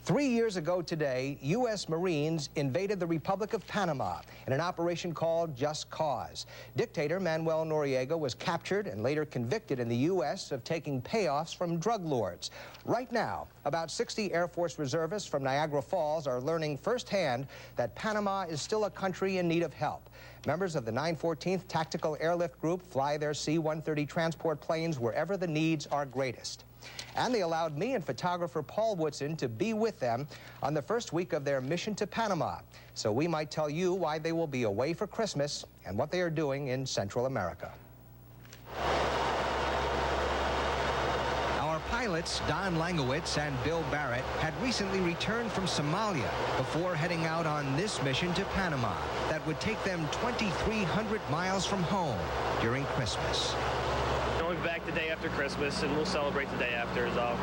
3 years ago today, U.S. Marines invaded the Republic of Panama in an operation called Just Cause. Dictator Manuel Noriega was captured and later convicted in the U.S. of taking payoffs from drug lords. Right now, about 60 Air Force Reservists from Niagara Falls are learning firsthand that Panama is still a country in need of help. Members of the 914th Tactical Airlift Group fly their C-130 transport planes wherever the needs are greatest. And they allowed me and photographer Paul Woodson to be with them on the first week of their mission to Panama, so we might tell you why they will be away for Christmas and what they are doing in Central America. Our pilots, Don Langowitz and Bill Barrett, had recently returned from Somalia before heading out on this mission to Panama that would take them 2,300 miles from home during Christmas. We'll be back the day after Christmas, and we'll celebrate the day after as well.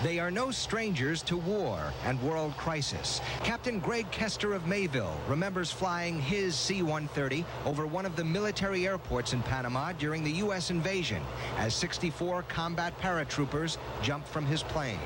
They are no strangers to war and world crisis. Captain Greg Kester of Mayville remembers flying his C-130 over one of the military airports in Panama during the U.S. invasion as 64 combat paratroopers jumped from his plane.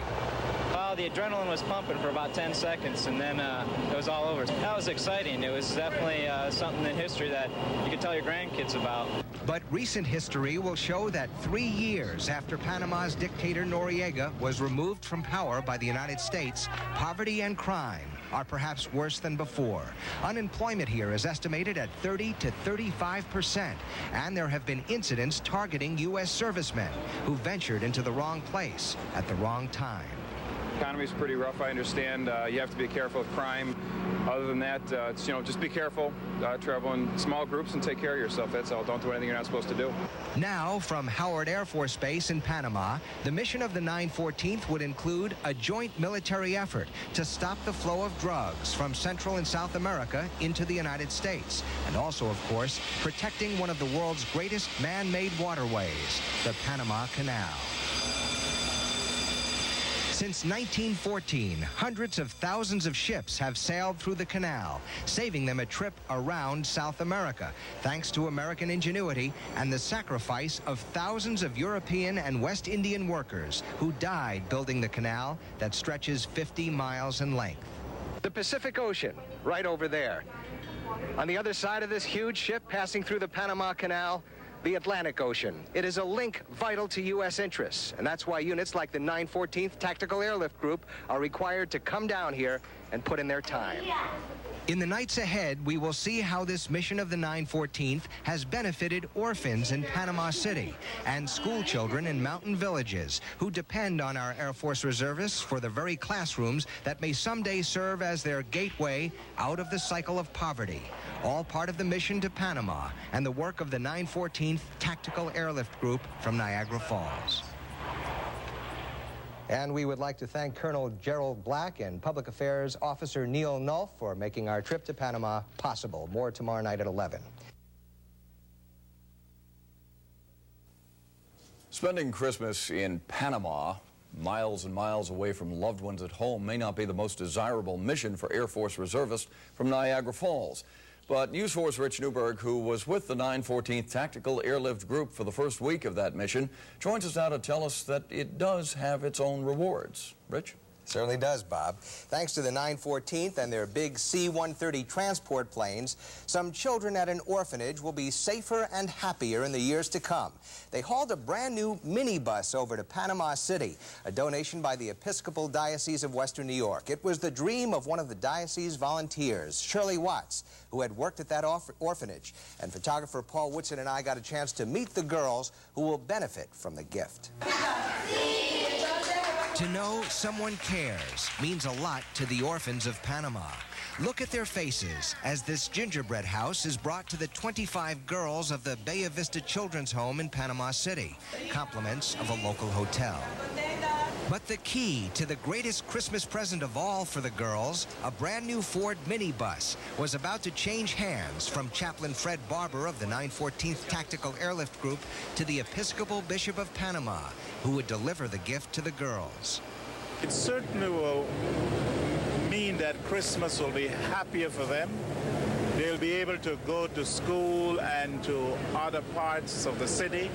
Well, the adrenaline was pumping for about 10 seconds, and then it was all over. That was exciting. It was definitely something in history that you could tell your grandkids about. But recent history will show that 3 years after Panama's dictator Noriega was removed from power by the United States, poverty and crime are perhaps worse than before. Unemployment here is estimated at 30 to 35%, and there have been incidents targeting U.S. servicemen who ventured into the wrong place at the wrong time. The economy's pretty rough, I understand. You have to be careful of crime. Other than that, it's, just be careful, travel in small groups and take care of yourself. That's all. Don't do anything you're not supposed to do. Now, from Howard Air Force Base in Panama, the mission of the 914th would include a joint military effort to stop the flow of drugs from Central and South America into the United States, and also, of course, protecting one of the world's greatest man-made waterways, the Panama Canal. Since 1914, hundreds of thousands of ships have sailed through the canal, saving them a trip around South America, thanks to American ingenuity and the sacrifice of thousands of European and West Indian workers who died building the canal that stretches 50 miles in length. The Pacific Ocean, right over there. On the other side of this huge ship passing through the Panama Canal, the Atlantic Ocean. It is a link vital to U.S. interests, and that's why units like the 914th Tactical Airlift Group are required to come down here and put in their time. In the nights ahead, we will see how this mission of the 914th has benefited orphans in Panama City and school children in mountain villages who depend on our Air Force Reservists for the very classrooms that may someday serve as their gateway out of the cycle of poverty. All part of the mission to Panama and the work of the 914th Tactical Airlift Group from Niagara Falls. And we would like to thank Colonel Gerald Black and Public Affairs Officer Neil Nulf for making our trip to Panama possible. More tomorrow night at 11. Spending Christmas in Panama, miles and miles away from loved ones at home, may not be the most desirable mission for Air Force Reservists from Niagara Falls. But News Force Rich Newberg, who was with the 914th Tactical Airlift Group for the first week of that mission, joins us now to tell us that it does have its own rewards. Rich? Certainly does, Bob. Thanks to the 914th and their big C-130 transport planes, some children at an orphanage will be safer and happier in the years to come. They hauled a brand new minibus over to Panama City, a donation by the Episcopal Diocese of Western New York. It was the dream of one of the diocese volunteers, Shirley Watts, who had worked at that orphanage. And photographer Paul Woodson and I got a chance to meet the girls who will benefit from the gift. To know someone cares means a lot to the orphans of Panama. Look at their faces as this gingerbread house is brought to the 25 girls of the Bella Vista Children's Home in Panama City, compliments of a local hotel. But the key to the greatest Christmas present of all for the girls, a brand new Ford minibus, was about to change hands from Chaplain Fred Barber of the 914th Tactical Airlift Group to the Episcopal Bishop of Panama, who would deliver the gift to the girls. It certainly will mean that Christmas will be happier for them. They'll be able to go to school and to other parts of the city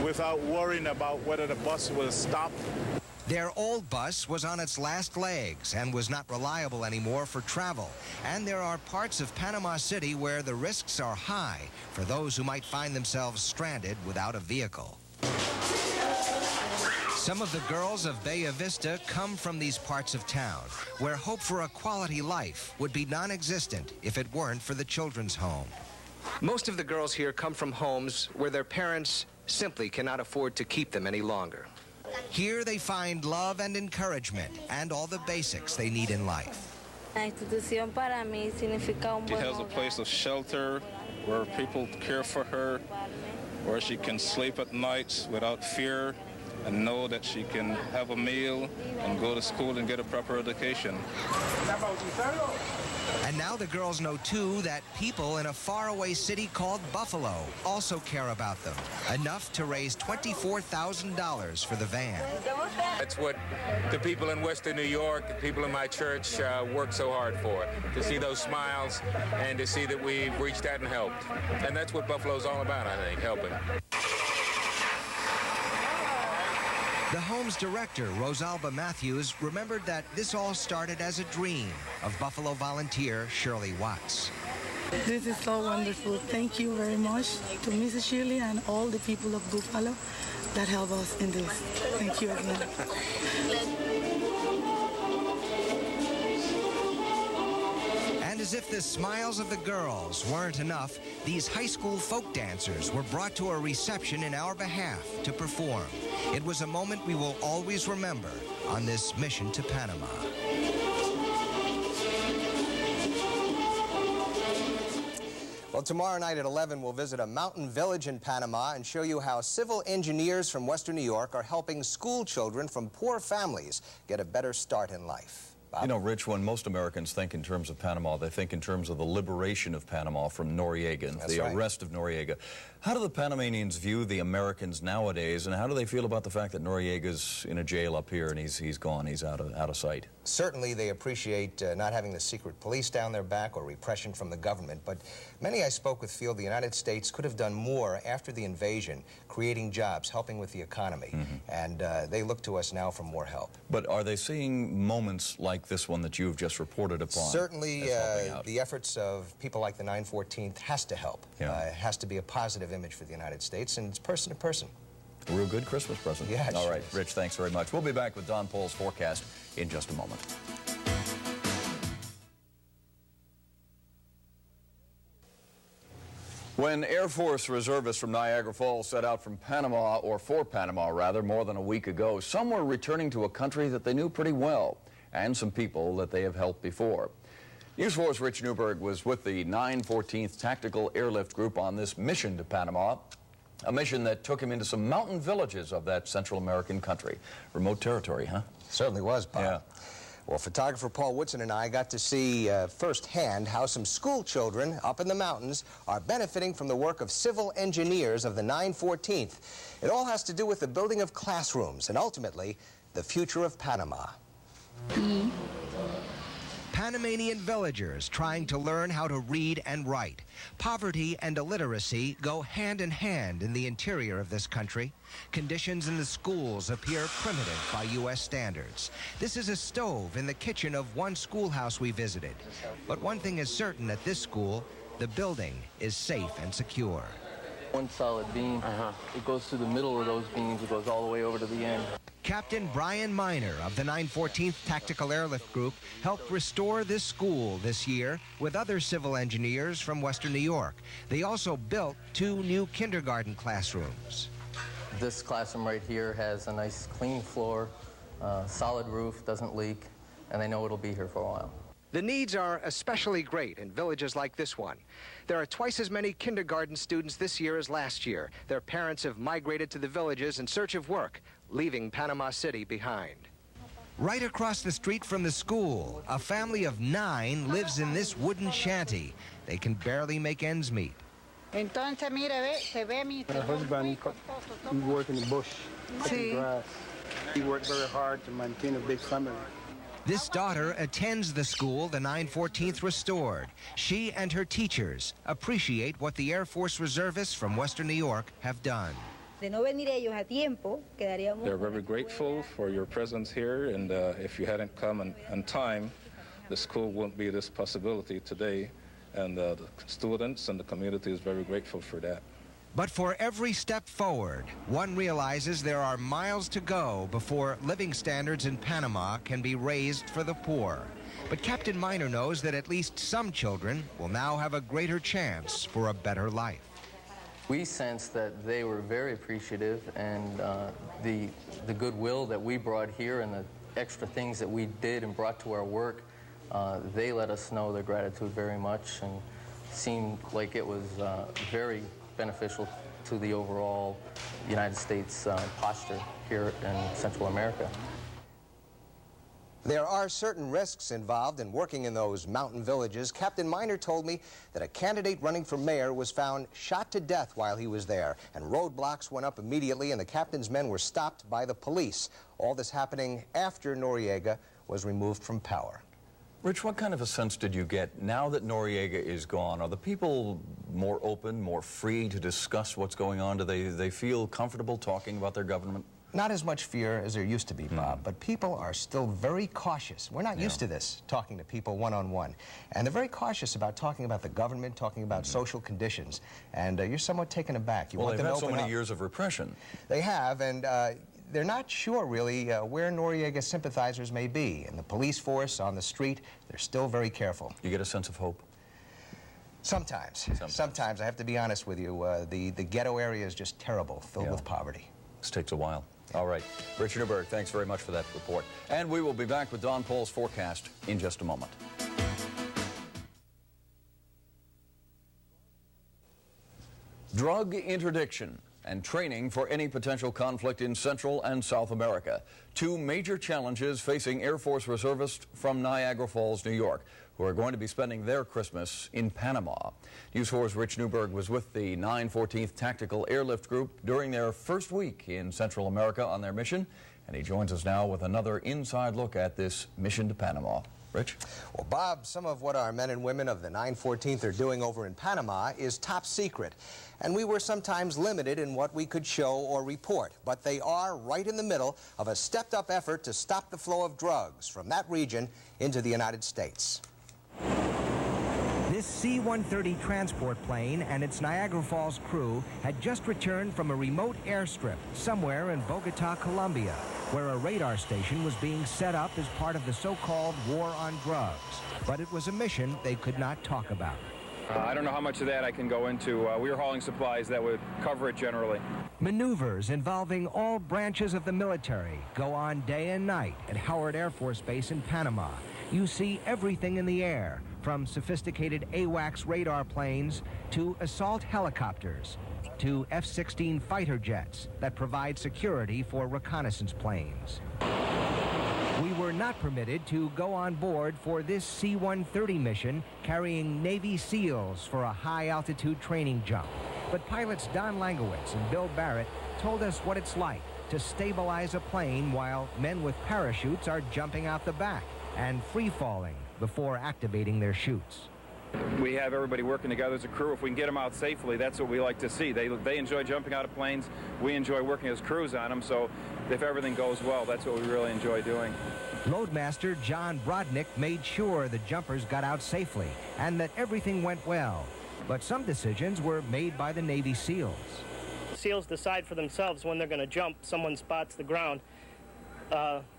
without worrying about whether the bus will stop. Their old bus was on its last legs and was not reliable anymore for travel. And there are parts of Panama City where the risks are high for those who might find themselves stranded without a vehicle. Some of the girls of Bella Vista come from these parts of town, where hope for a quality life would be non-existent if it weren't for the children's home. Most of the girls here come from homes where their parents simply cannot afford to keep them any longer. Here they find love and encouragement and all the basics they need in life. She has a place of shelter where people care for her, where she can sleep at nights without fear and know that she can have a meal and go to school and get a proper education. And now the girls know, too, that people in a faraway city called Buffalo also care about them, enough to raise $24,000 for the van. That's what the people in Western New York, the people in my church, work so hard for, to see those smiles and to see that we've reached out and helped. And that's what Buffalo's all about, I think, helping. The home's director, Rosalba Matthews, remembered that this all started as a dream of Buffalo volunteer Shirley Watts. This is so wonderful. Thank you very much to Mrs. Shirley and all the people of Buffalo that help us in this. Thank you again. And as if the smiles of the girls weren't enough, these high school folk dancers were brought to a reception in our behalf to perform. It was a moment we will always remember on this mission to Panama. Well, tomorrow night at 11, we'll visit a mountain village in Panama and show you how civil engineers from Western New York are helping school children from poor families get a better start in life. Bob? You know, Rich, when most Americans think in terms of Panama, they think in terms of the liberation of Panama from Noriega, and the arrest of Noriega. How do the Panamanians view the Americans nowadays, and how do they feel about the fact that Noriega's in a jail up here and he's gone, he's out of sight? Certainly they appreciate not having the secret police down their back or repression from the government, but many I spoke with feel the United States could have done more after the invasion, creating jobs, helping with the economy, and they look to us now for more help. But are they seeing moments like this one that you've just reported upon? Certainly the efforts of people like the 914th has to help. It has to be a positive image for the United States, and it's person to person. A real good Christmas present. Yeah, all right, Rich, thanks very much. We'll be back with Don Pohl's forecast in just a moment. When Air Force Reservists from Niagara Falls set out from Panama, or for Panama rather, more than a week ago, some were returning to a country that they knew pretty well, and some people that they have helped before. News 4's Rich Newberg was with the 914th Tactical Airlift Group on this mission to Panama, a mission that took him into some mountain villages of that Central American country. Remote territory, huh? Certainly was, Bob. Yeah. Well, photographer Paul Woodson and I got to see firsthand how some school children up in the mountains are benefiting from the work of civil engineers of the 914th. It all has to do with the building of classrooms and ultimately the future of Panama. Panamanian villagers trying to learn how to read and write. Poverty and illiteracy go hand in hand in the interior of this country. Conditions in the schools appear primitive by U.S. standards. This is a stove in the kitchen of one schoolhouse we visited. But one thing is certain at this school, the building is safe and secure. One solid beam. It goes through the middle of those beams. It goes all the way over to the end. Captain Brian Miner of the 914th Tactical Airlift Group helped restore this school this year with other civil engineers from Western New York. They also built 2 new kindergarten classrooms. This classroom right here has a nice clean floor, solid roof, doesn't leak, and they know it'll be here for a while. The needs are especially great in villages like this one. There are twice as many kindergarten students this year as last year. Their parents have migrated to the villages in search of work, leaving Panama City behind. Right across the street from the school, a family of 9 lives in this wooden shanty. They can barely make ends meet. Entonces, mire, se ve mi... My husband, he works in the bush, cutting grass. He worked very hard to maintain a big family. This daughter attends the school the 914th restored. She and her teachers appreciate what the Air Force Reservists from Western New York have done. De no venir ellos a tiempo, quedaríamos... They're very grateful for your presence here, and if you hadn't come on time, the school wouldn't be this possibility today, and the students and the community is very grateful for that. But for every step forward, one realizes there are miles to go before living standards in Panama can be raised for the poor. But Captain Miner knows that at least some children will now have a greater chance for a better life. We sensed that they were very appreciative, and the goodwill that we brought here and the extra things that we did and brought to our work, they let us know their gratitude very much, and seemed like it was very beneficial to the overall United States posture here in Central America. There are certain risks involved in working in those mountain villages. Captain Miner told me that a candidate running for mayor was found shot to death while he was there, and roadblocks went up immediately, and the captain's men were stopped by the police. All this happening after Noriega was removed from power. Rich, what kind of a sense did you get now that Noriega is gone? Are the people more open, more free to discuss what's going on? Do they feel comfortable talking about their government? Not as much fear as there used to be, Bob, but people are still very cautious. We're not used to this, talking to people one-on-one. And they're very cautious about talking about the government, talking about social conditions. And you're somewhat taken aback. You want them to open up. They've had so many years of repression. They have, and they're not sure, really, where Noriega's sympathizers may be. And the police force on the street, they're still very careful. You get a sense of hope? Sometimes. Sometimes. I have to be honest with you. The ghetto area is just terrible, filled with poverty. This takes a while. All right. Rich Newberg, thanks very much for that report. And we will be back with Don Pohl's forecast in just a moment. Drug interdiction and training for any potential conflict in Central and South America. Two major challenges facing Air Force Reservists from Niagara Falls, New York, who are going to be spending their Christmas in Panama. News 4's Rich Newberg was with the 914th Tactical Airlift Group during their first week in Central America on their mission, and he joins us now with another inside look at this mission to Panama. Rich? Well, Bob, some of what our men and women of the 914th are doing over in Panama is top secret, and we were sometimes limited in what we could show or report, but they are right in the middle of a stepped-up effort to stop the flow of drugs from that region into the United States. This C-130 transport plane and its Niagara Falls crew had just returned from a remote airstrip somewhere in Bogota, Colombia, where a radar station was being set up as part of the so-called war on drugs. But it was a mission they could not talk about. I don't know how much of that I can go into. We were hauling supplies that would cover it generally. Maneuvers involving all branches of the military go on day and night at Howard Air Force Base in Panama. You see everything in the air, from sophisticated AWACS radar planes to assault helicopters to F-16 fighter jets that provide security for reconnaissance planes. We were not permitted to go on board for this C-130 mission carrying Navy SEALs for a high-altitude training jump. But pilots Don Langowitz and Bill Barrett told us what it's like to stabilize a plane while men with parachutes are jumping out the back and free-falling before activating their chutes. We have everybody working together as a crew. If we can get them out safely, that's what we like to see. They enjoy jumping out of planes. We enjoy working as crews on them, so if everything goes well, that's what we really enjoy doing. Loadmaster John Brodnick made sure the jumpers got out safely and that everything went well. But some decisions were made by the Navy SEALs. SEALs decide for themselves when they're going to jump. Someone spots the ground.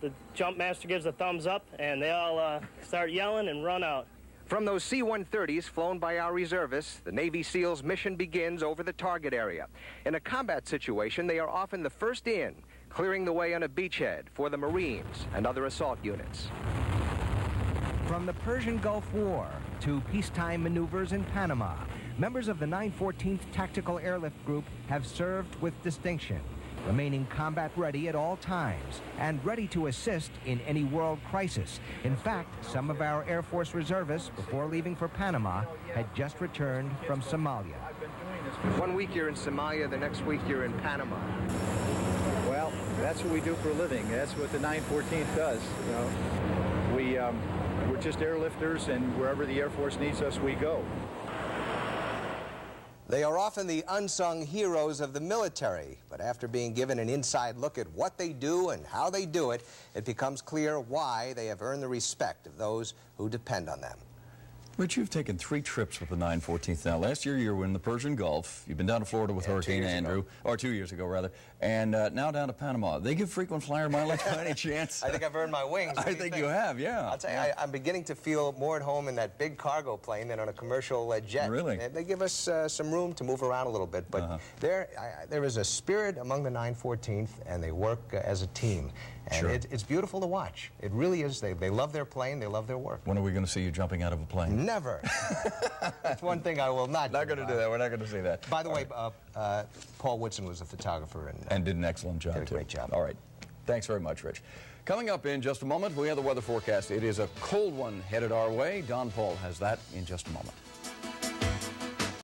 The jump master gives a thumbs up, and they all start yelling and run out. From those C-130s flown by our reservists, the Navy SEALs' mission begins over the target area. In a combat situation, they are often the first in, clearing the way on a beachhead for the Marines and other assault units. From the Persian Gulf War to peacetime maneuvers in Panama, members of the 914th Tactical Airlift Group have served with distinction, remaining combat ready at all times and ready to assist in any world crisis. In fact, some of our Air Force reservists, before leaving for Panama, had just returned from Somalia. 1 week you're in Somalia, the next week you're in Panama. Well, that's what we do for a living. That's what the 914th does. You know, we're just airlifters, and wherever the Air Force needs us, we go. They are often the unsung heroes of the military, but after being given an inside look at what they do and how they do it, it becomes clear why they have earned the respect of those who depend on them. Rich, you've taken 3 trips with the 914th now. Last year you were in the Persian Gulf. You've been down to Florida with Hurricane Andrew, or 2 years ago rather, and now down to Panama. They give frequent flyer mileage by any chance? I think I've earned my wings. I think you have, yeah. I'll tell you, I'm beginning to feel more at home in that big cargo plane than on a commercial jet. Really? And they give us some room to move around a little bit, but there is a spirit among the 914th, and they work as a team. And sure. It's beautiful to watch. It really is. They love their plane. They love their work. When are we going to see you jumping out of a plane? Never. That's one thing I will not do. Not going to do that. We're not going to see that. By the way, Paul Woodson was a photographer. And did an excellent job, did a great job. All right. Thanks very much, Rich. Coming up in just a moment, we have the weather forecast. It is a cold one headed our way. Don Paul has that in just a moment.